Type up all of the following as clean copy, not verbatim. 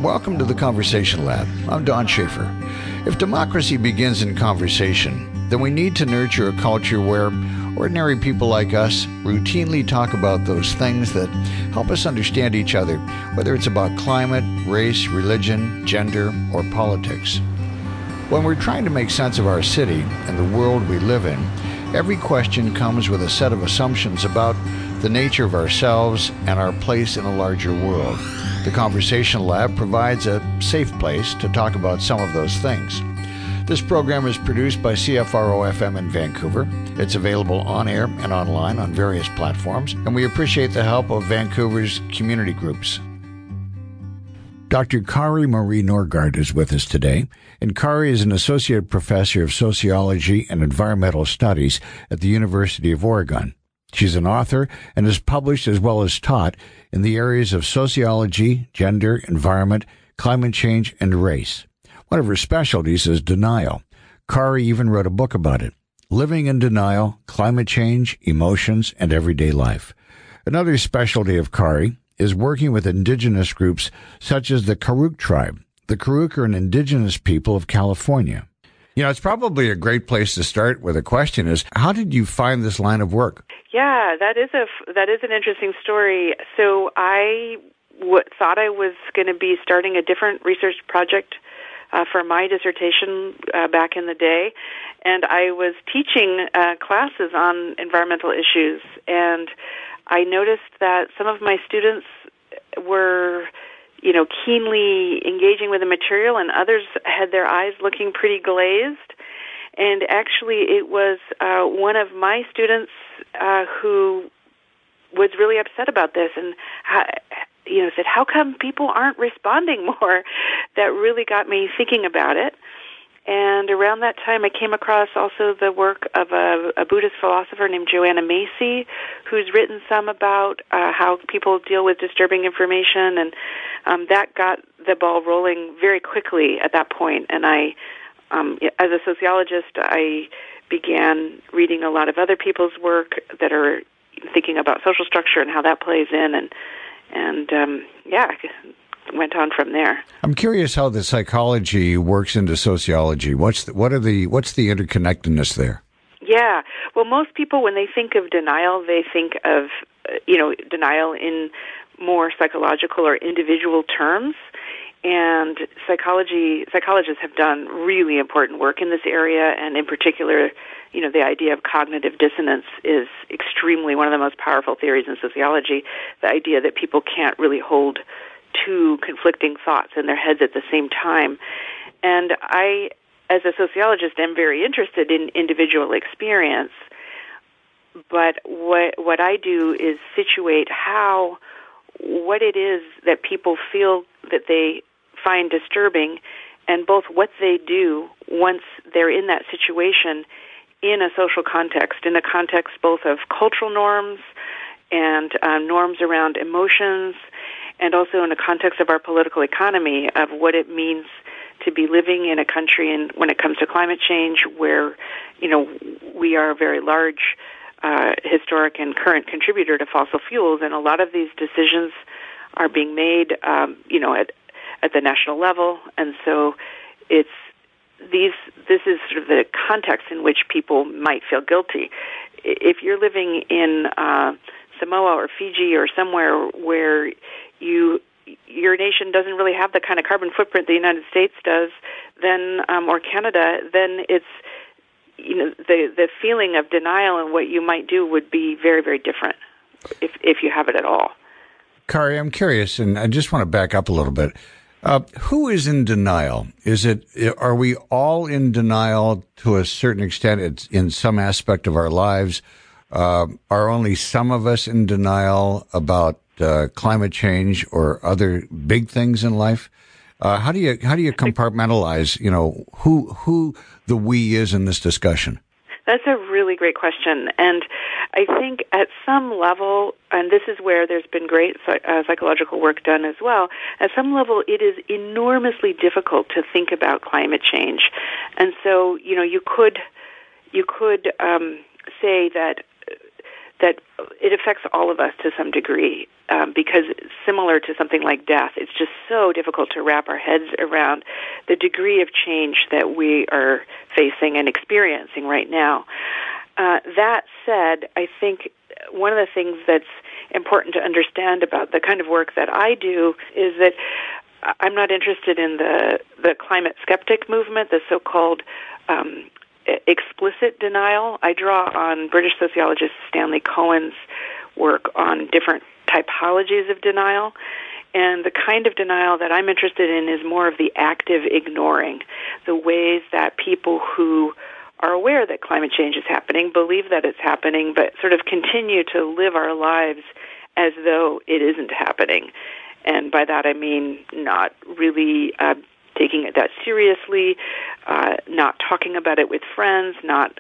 Welcome to the Conversation Lab. I'm Don Schaefer. If democracy begins in conversation, then we need to nurture a culture where ordinary people like us routinely talk about those things that help us understand each other, whether it's about climate, race, religion, gender, or politics. When we're trying to make sense of our city and the world we live in, every question comes with a set of assumptions about the nature of ourselves and our place in a larger world. The Conversation Lab provides a safe place to talk about some of those things. This program is produced by CFRO-FM in Vancouver. It's available on air and online on various platforms, and we appreciate the help of Vancouver's community groups. Dr. Kari Marie Norgaard is with us today, and Kari is an associate professor of sociology and environmental studies at the University of Oregon. She's an author and has published as well as taught in the areas of sociology, gender, environment, climate change, and race. One of her specialties is denial. Kari even wrote a book about it, Living in Denial, Climate Change, Emotions, and Everyday Life. Another specialty of Kari is working with indigenous groups such as the Karuk Tribe. The Karuk are an indigenous people of California. You know, it's probably a great place to start with a question is, how did you find this line of work? Yeah, that is an interesting story. So I thought I was going to be starting a different research project for my dissertation back in the day, and I was teaching classes on environmental issues, and I noticed that some of my students were, keenly engaging with the material, and others had their eyes looking pretty glazed. And actually, it was one of my students who was really upset about this, and said, "How come people aren't responding more?" That really got me thinking about it. And around that time, I came across also the work of a Buddhist philosopher named Joanna Macy, who's written some about how people deal with disturbing information, and that got the ball rolling very quickly at that point. And I, as a sociologist, I began reading a lot of other people's work that are thinking about social structure and how that plays in, and went on from there. I'm curious how the psychology works into sociology. What's the interconnectedness there? Yeah. Well, most people, when they think of denial, they think of denial in more psychological or individual terms. And psychologists have done really important work in this area, and in particular, the idea of cognitive dissonance is extremely one of the most powerful theories in sociology, the idea that people can't really hold two conflicting thoughts in their heads at the same time. And I, as a sociologist, am very interested in individual experience, but what I do is situate what it is that people feel that they find disturbing, and both what they do once they're in that situation in a social context, in a context both of cultural norms and norms around emotions, and also in the context of our political economy, of what it means to be living in a country, and when it comes to climate change, where we are a very large historic and current contributor to fossil fuels, and a lot of these decisions are being made at the national level, and so this is sort of the context in which people might feel guilty. If you're living in Samoa or Fiji or somewhere where your nation doesn't really have the kind of carbon footprint the United States does, then or Canada, then it's the feeling of denial and what you might do would be very, very different if you have it at all. Kari, I'm curious, and I just want to back up a little bit. Who is in denial? Are we all in denial to a certain extent? It's in some aspect of our lives. Are only some of us in denial about climate change or other big things in life? How do you compartmentalize, who the we is in this discussion? That's a really great question. And I think at some level, and this is where there's been great psychological work done as well, at some level it is enormously difficult to think about climate change. And so, you could say that that it affects all of us to some degree, because similar to something like death, it's just so difficult to wrap our heads around the degree of change that we are facing and experiencing right now. That said, I think one of the things that's important to understand about the kind of work that I do is that I'm not interested in the climate skeptic movement, the so-called explicit denial. I draw on British sociologist Stanley Cohen's work on different typologies of denial. And the kind of denial that I'm interested in is more of the active ignoring, the ways that people who are aware that climate change is happening, believe that it's happening, but sort of continue to live our lives as though it isn't happening. And by that I mean not really taking it that seriously, not talking about it with friends, not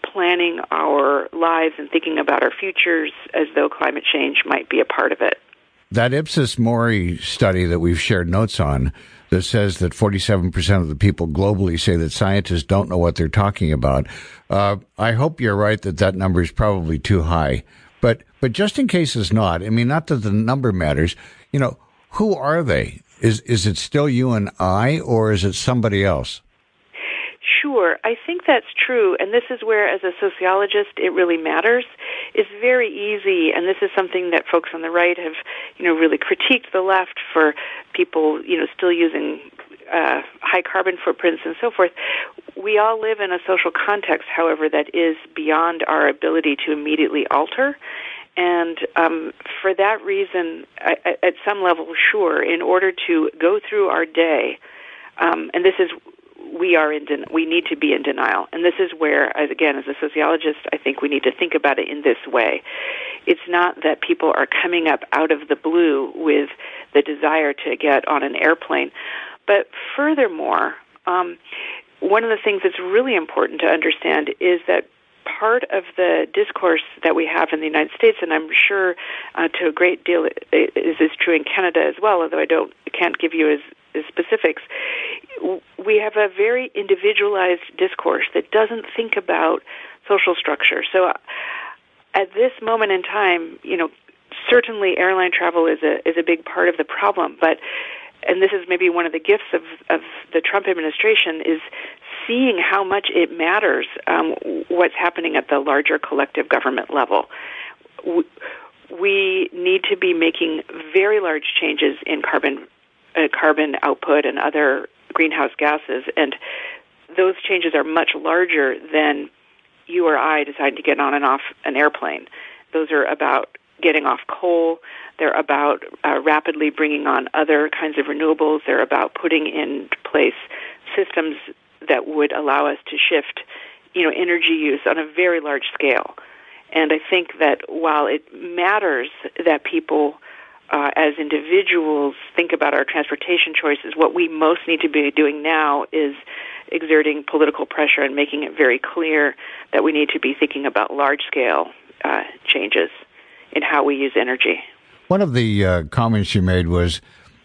planning our lives and thinking about our futures as though climate change might be a part of it. That Ipsos Mori study that we've shared notes on that says that 47% of the people globally say that scientists don't know what they're talking about. I hope you're right that number is probably too high. But just in case it's not, I mean, not that the number matters, who are they? Is it still you and I, or is it somebody else? Sure, I think that's true, and this is where, as a sociologist, it really matters. It's very easy, and this is something that folks on the right have, really critiqued the left for people, still using high carbon footprints and so forth. We all live in a social context, however, that is beyond our ability to immediately alter. And for that reason, at some level, sure, in order to go through our day, and this is, we need to be in denial. And this is where, as a sociologist, I think we need to think about it in this way. It's not that people are coming up out of the blue with the desire to get on an airplane. But furthermore, one of the things that's really important to understand is that part of the discourse that we have in the United States, and I'm sure to a great deal is true in Canada as well, although I can't give you as specifics, we have a very individualized discourse that doesn't think about social structure. So at this moment in time, certainly airline travel is a big part of the problem, and this is maybe one of the gifts of the Trump administration, is seeing how much it matters what's happening at the larger collective government level. We need to be making very large changes in carbon output and other greenhouse gases, and those changes are much larger than you or I deciding to get on and off an airplane. Those are about getting off coal. They're about rapidly bringing on other kinds of renewables. They're about putting in place systems that would allow us to shift, energy use on a very large scale. And I think that while it matters that people as individuals think about our transportation choices, what we most need to be doing now is exerting political pressure and making it very clear that we need to be thinking about large-scale changes in how we use energy. One of the comments you made was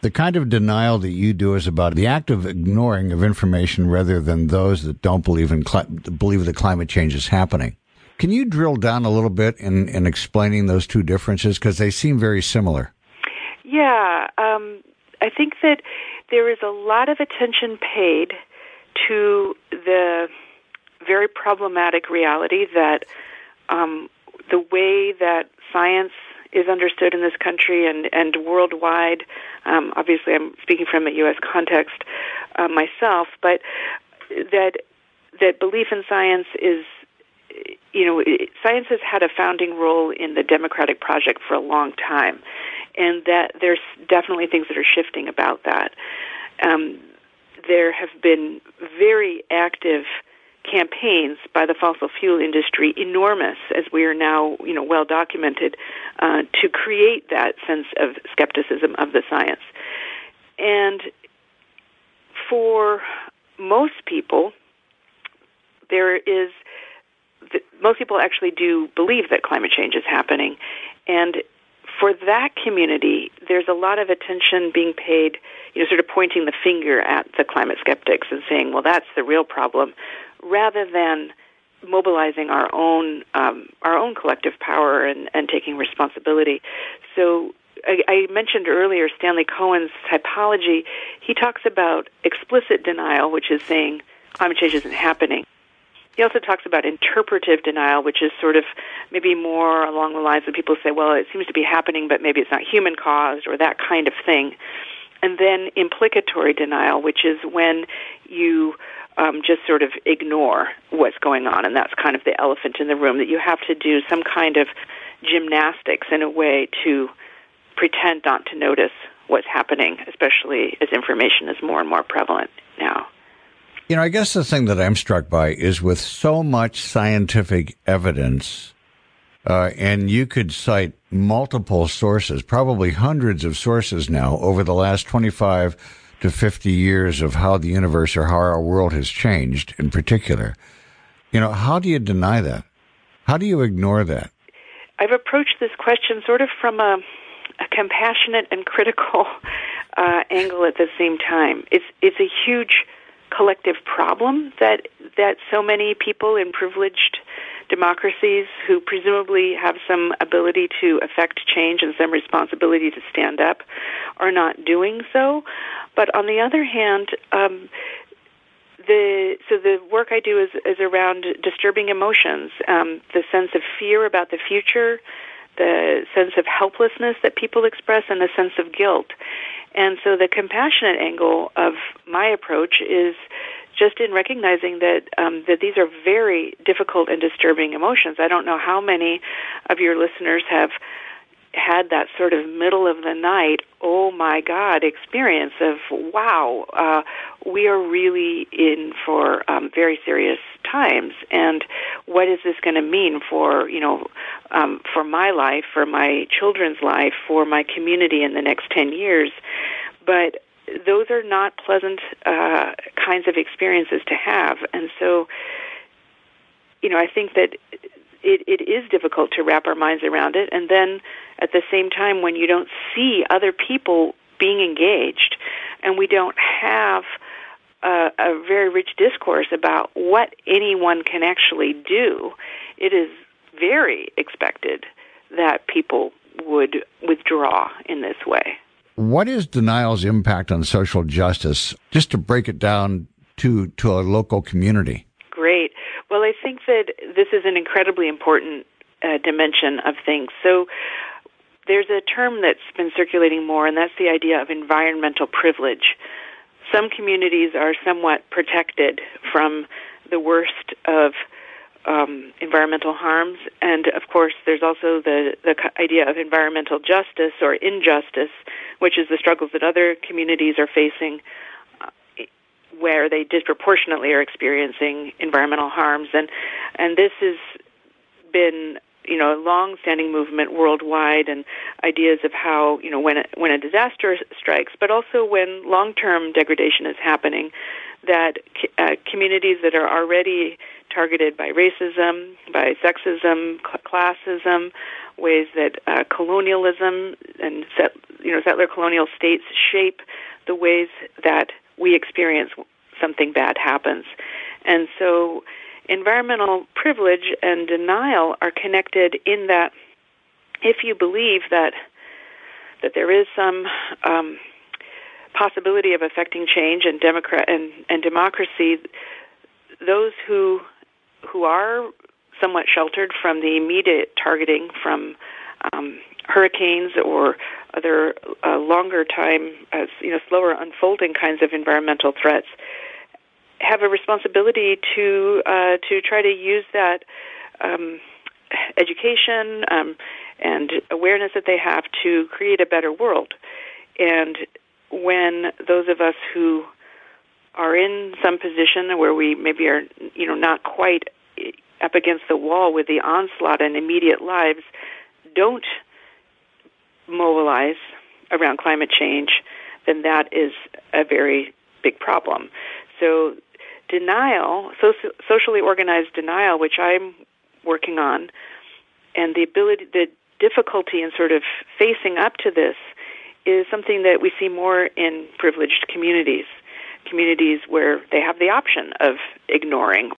the kind of denial that you do is about the active ignoring of information rather than those that don't believe that climate change is happening. Can you drill down a little bit in explaining those two differences? Because they seem very similar. Yeah, I think that there is a lot of attention paid to the very problematic reality that the way that science is understood in this country and worldwide, obviously I'm speaking from a U.S. context myself, but that belief in science is, science has had a founding role in the democratic project for a long time, and that there's definitely things that are shifting about that. There have been very active campaigns by the fossil fuel industry, enormous, as we are now, well documented, to create that sense of skepticism of the science. And for most people, most people actually do believe that climate change is happening. And for that community, there's a lot of attention being paid, sort of pointing the finger at the climate skeptics and saying, well, that's the real problem, rather than mobilizing our own collective power and taking responsibility. So I mentioned earlier Stanley Cohen's typology. He talks about explicit denial, which is saying climate change isn't happening. He also talks about interpretive denial, which is sort of maybe more along the lines of people say, well, it seems to be happening, but maybe it's not human-caused or that kind of thing. And then implicatory denial, which is when you just sort of ignore what's going on, and that's kind of the elephant in the room, that you have to do some kind of gymnastics in a way to pretend not to notice what's happening, especially as information is more and more prevalent now. You know, I guess the thing that I'm struck by is with so much scientific evidence, and you could cite multiple sources, probably hundreds of sources now over the last 25 to 50 years of how the universe or how our world has changed in particular. You know, how do you deny that? How do you ignore that? I've approached this question sort of from a compassionate and critical angle at the same time. It's a huge collective problem that so many people in privileged democracies who presumably have some ability to affect change and some responsibility to stand up are not doing so. But on the other hand, the work I do is around disturbing emotions, the sense of fear about the future, the sense of helplessness that people express, and the sense of guilt. And so the compassionate angle of my approach is just in recognizing that these are very difficult and disturbing emotions. I don't know how many of your listeners have had that sort of middle of the night, oh my God, experience of, wow, we are really in for very serious times, and what is this going to mean for, for my life, for my children's life, for my community in the next 10 years? But those are not pleasant kinds of experiences to have, and so, I think that it is difficult to wrap our minds around it, and then at the same time, when you don't see other people being engaged, and we don't have a very rich discourse about what anyone can actually do, it is very expected that people would withdraw in this way. What is denial's impact on social justice, just to break it down to a local community? Great. Well, I think that this is an incredibly important dimension of things. So there's a term that's been circulating more, and that's the idea of environmental privilege. Some communities are somewhat protected from the worst of environmental harms, and of course there's also the idea of environmental justice or injustice, which is the struggles that other communities are facing where they disproportionately are experiencing environmental harms, and this has been a long-standing movement worldwide, and ideas of how when a disaster strikes, but also when long-term degradation is happening, that communities that are already targeted by racism, by sexism, classism, ways that colonialism and settler colonial states shape the ways that we experience something bad happens. And so environmental privilege and denial are connected in that if you believe that there is some possibility of affecting change and democracy, those who are somewhat sheltered from the immediate targeting from hurricanes or other longer time, slower unfolding kinds of environmental threats, have a responsibility to try to use that education and awareness that they have to create a better world. And when those of us who are in some position where we maybe are, not quite up against the wall with the onslaught in immediate lives, don't mobilize around climate change, then that is a very big problem. So denial, socially organized denial, which I'm working on, and the difficulty in sort of facing up to this is something that we see more in privileged communities where they have the option of ignoring